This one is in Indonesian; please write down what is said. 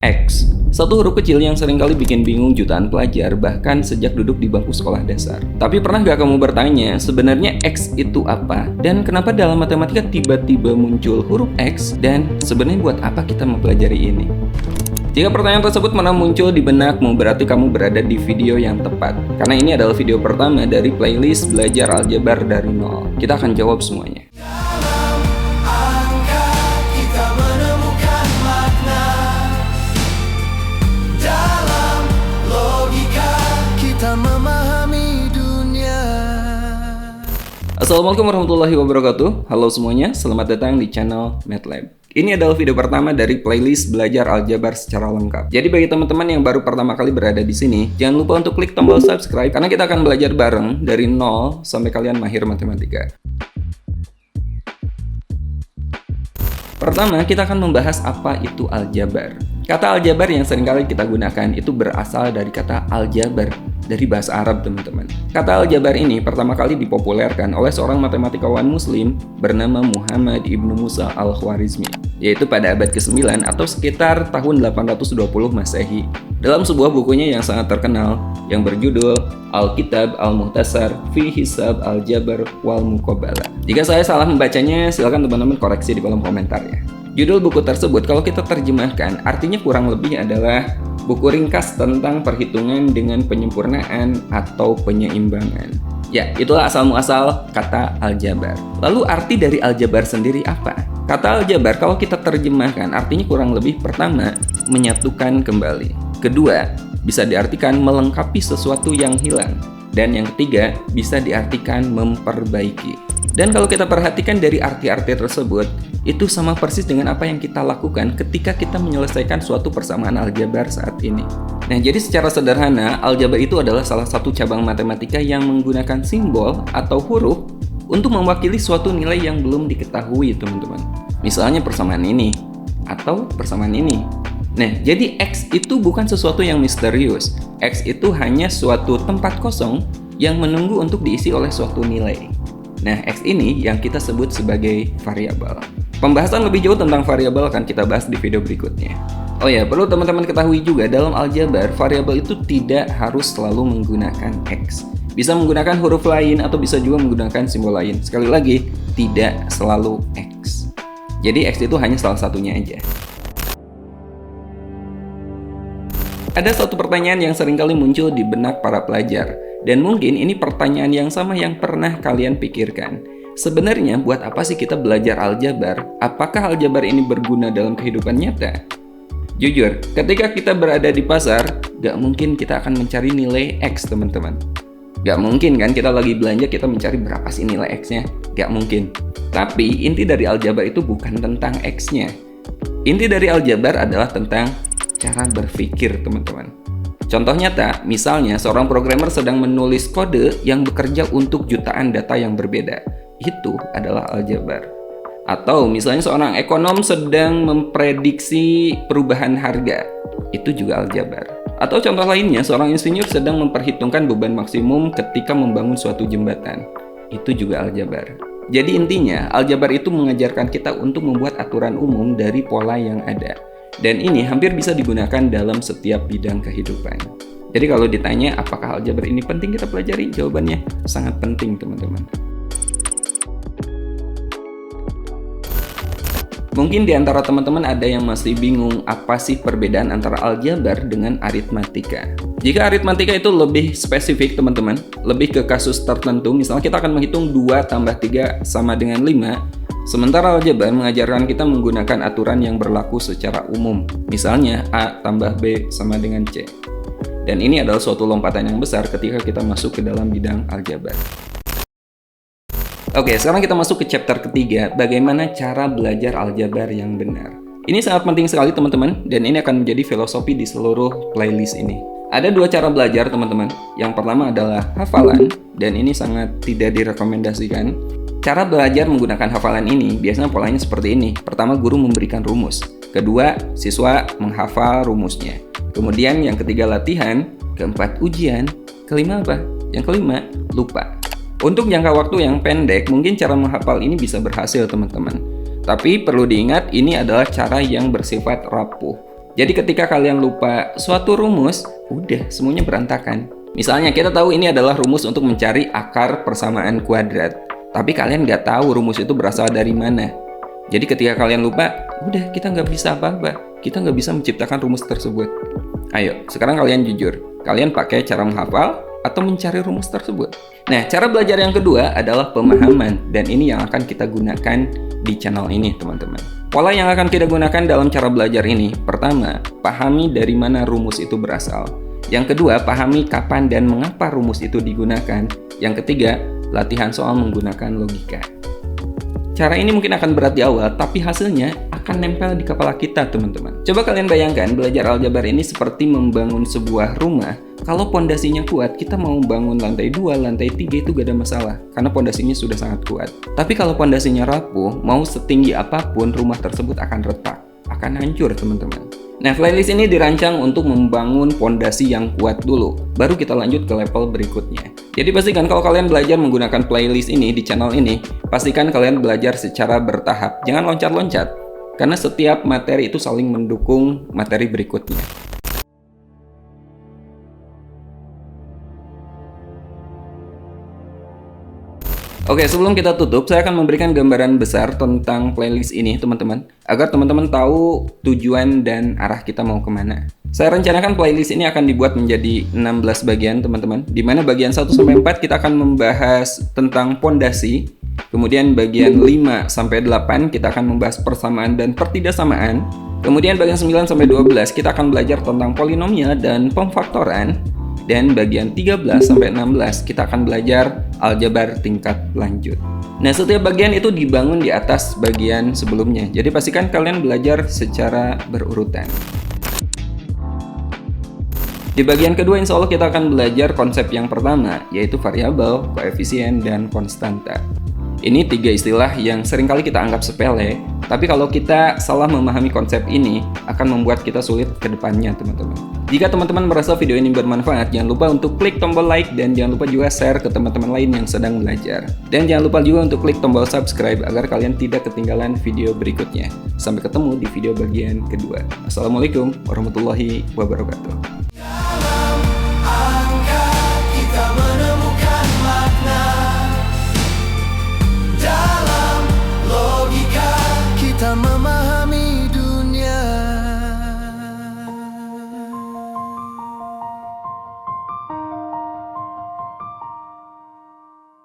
X, satu huruf kecil yang seringkali bikin bingung jutaan pelajar bahkan sejak duduk di bangku sekolah dasar. Tapi pernah gak kamu bertanya, sebenarnya X itu apa? Dan kenapa dalam matematika tiba-tiba muncul huruf X? Dan sebenarnya buat apa kita mempelajari ini? Jika pertanyaan tersebut pernah muncul di benakmu, berarti kamu berada di video yang tepat. Karena ini adalah video pertama dari playlist Belajar Aljabar dari Nol. Kita akan jawab semuanya. Assalamualaikum warahmatullahi wabarakatuh. Halo semuanya, selamat datang di channel MathLab. Ini adalah video pertama dari playlist Belajar Aljabar secara lengkap. Jadi bagi teman-teman yang baru pertama kali berada di sini, jangan lupa untuk klik tombol subscribe karena kita akan belajar bareng dari nol sampai kalian mahir matematika. Pertama, kita akan membahas apa itu aljabar. Kata aljabar yang seringkali kita gunakan itu berasal dari kata aljabar, dari bahasa Arab, teman-teman. Kata aljabar ini pertama kali dipopulerkan oleh seorang matematikawan muslim bernama Muhammad Ibnu Musa Al-Khwarizmi, yaitu pada abad ke-9 atau sekitar tahun 820 Masehi, dalam sebuah bukunya yang sangat terkenal yang berjudul Al-Kitab Al-Muhtasar fi Hisab Al-Jabar wal Muqabalah. Jika saya salah membacanya, silakan teman-teman koreksi di kolom komentar ya. Judul buku tersebut kalau kita terjemahkan artinya kurang lebih adalah buku ringkas tentang perhitungan dengan penyempurnaan atau penyeimbangan. Ya, itulah asal-muasal kata aljabar. Lalu arti dari aljabar sendiri apa? Kata aljabar kalau kita terjemahkan artinya kurang lebih pertama, menyatukan kembali. Kedua, bisa diartikan melengkapi sesuatu yang hilang. Dan yang ketiga, bisa diartikan memperbaiki. Dan kalau kita perhatikan dari arti-arti tersebut, itu sama persis dengan apa yang kita lakukan ketika kita menyelesaikan suatu persamaan aljabar saat ini. Nah, jadi secara sederhana, aljabar itu adalah salah satu cabang matematika yang menggunakan simbol atau huruf untuk mewakili suatu nilai yang belum diketahui, teman-teman. Misalnya persamaan ini, atau persamaan ini. Nah, jadi X itu bukan sesuatu yang misterius. X itu hanya suatu tempat kosong yang menunggu untuk diisi oleh suatu nilai. Nah, X ini yang kita sebut sebagai variabel. Pembahasan lebih jauh tentang variabel akan kita bahas di video berikutnya. Oh ya, perlu teman-teman ketahui juga dalam aljabar, variabel itu tidak harus selalu menggunakan X. Bisa menggunakan huruf lain atau bisa juga menggunakan simbol lain. Sekali lagi, tidak selalu X. Jadi X itu hanya salah satunya aja. Ada satu pertanyaan yang seringkali muncul di benak para pelajar. Dan mungkin ini pertanyaan yang sama yang pernah kalian pikirkan. Sebenarnya buat apa sih kita belajar aljabar? Apakah aljabar ini berguna dalam kehidupan nyata? Jujur, ketika kita berada di pasar, gak mungkin kita akan mencari nilai X, teman-teman. Gak mungkin kan kita lagi belanja kita mencari berapa sih nilai X-nya? Gak mungkin. Tapi inti dari aljabar itu bukan tentang X-nya. Inti dari aljabar adalah tentang cara berpikir, teman-teman. Contoh nyata, misalnya seorang programmer sedang menulis kode yang bekerja untuk jutaan data yang berbeda. Itu adalah aljabar. Atau misalnya seorang ekonom sedang memprediksi perubahan harga. Itu juga aljabar. Atau contoh lainnya, seorang insinyur sedang memperhitungkan beban maksimum ketika membangun suatu jembatan. Itu juga aljabar. Jadi intinya, aljabar itu mengajarkan kita untuk membuat aturan umum dari pola yang ada. Dan ini hampir bisa digunakan dalam setiap bidang kehidupan. Jadi kalau ditanya apakah aljabar ini penting kita pelajari? Jawabannya sangat penting, teman-teman. Mungkin di antara teman-teman ada yang masih bingung apa sih perbedaan antara aljabar dengan aritmatika. Jika aritmatika itu lebih spesifik, teman-teman, lebih ke kasus tertentu. Misalnya kita akan menghitung 2 tambah 3 sama dengan 5. Sementara aljabar mengajarkan kita menggunakan aturan yang berlaku secara umum. Misalnya A tambah B sama dengan C. Dan ini adalah suatu lompatan yang besar ketika kita masuk ke dalam bidang aljabar. Oke, sekarang kita masuk ke chapter ketiga, bagaimana cara belajar aljabar yang benar. Ini sangat penting sekali, teman-teman, dan ini akan menjadi filosofi di seluruh playlist ini. Ada 2 cara belajar, teman-teman. Yang pertama adalah hafalan, dan ini sangat tidak direkomendasikan. Cara belajar menggunakan hafalan ini biasanya polanya seperti ini. Pertama, guru memberikan rumus. Kedua, siswa menghafal rumusnya. Kemudian yang ketiga latihan. Keempat, ujian. Kelima apa? Yang kelima, lupa. Untuk jangka waktu yang pendek, mungkin cara menghafal ini bisa berhasil, teman-teman. Tapi perlu diingat, ini adalah cara yang bersifat rapuh. Jadi ketika kalian lupa suatu rumus, udah semuanya berantakan. Misalnya kita tahu ini adalah rumus untuk mencari akar persamaan kuadrat, tapi kalian nggak tahu rumus itu berasal dari mana. Jadi ketika kalian lupa, udah kita nggak bisa apa-apa. Kita nggak bisa menciptakan rumus tersebut. Ayo, sekarang kalian jujur. Kalian pakai cara menghafal atau mencari rumus tersebut? Nah, cara belajar yang kedua adalah pemahaman. Dan ini yang akan kita gunakan di channel ini, teman-teman. Pola yang akan kita gunakan dalam cara belajar ini, pertama, pahami dari mana rumus itu berasal. Yang kedua, pahami kapan dan mengapa rumus itu digunakan. Yang ketiga, latihan soal menggunakan logika. Cara ini mungkin akan berat di awal, tapi hasilnya akan nempel di kepala kita, teman-teman. Coba kalian bayangkan, belajar aljabar ini seperti membangun sebuah rumah. Kalau pondasinya kuat, kita mau bangun lantai 2, lantai 3 itu gak ada masalah, karena pondasinya sudah sangat kuat. Tapi kalau pondasinya rapuh, mau setinggi apapun, rumah tersebut akan retak, akan hancur, teman-teman. Nah, playlist ini dirancang untuk membangun pondasi yang kuat dulu, baru kita lanjut ke level berikutnya. Jadi pastikan kalau kalian belajar menggunakan playlist ini di channel ini, pastikan kalian belajar secara bertahap, jangan loncat-loncat, karena setiap materi itu saling mendukung materi berikutnya. Oke, sebelum kita tutup, saya akan memberikan gambaran besar tentang playlist ini, teman-teman, agar teman-teman tahu tujuan dan arah kita mau kemana. Saya rencanakan playlist ini akan dibuat menjadi 16 bagian, teman-teman, di mana bagian 1-4 kita akan membahas tentang pondasi, kemudian bagian 5-8 kita akan membahas persamaan dan pertidaksamaan, kemudian bagian 9-12 kita akan belajar tentang polinomial dan pemfaktoran, dan bagian 13-16 kita akan belajar aljabar tingkat lanjut. Nah, setiap bagian itu dibangun di atas bagian sebelumnya. Jadi pastikan kalian belajar secara berurutan. Di bagian kedua, insya Allah kita akan belajar konsep yang pertama, yaitu variabel, koefisien, dan konstanta. Ini 3 istilah yang seringkali kita anggap sepele, tapi kalau kita salah memahami konsep ini, akan membuat kita sulit ke depannya, teman-teman. Jika teman-teman merasa video ini bermanfaat, jangan lupa untuk klik tombol like dan jangan lupa juga share ke teman-teman lain yang sedang belajar. Dan jangan lupa juga untuk klik tombol subscribe agar kalian tidak ketinggalan video berikutnya. Sampai ketemu di video bagian kedua. Assalamualaikum warahmatullahi wabarakatuh.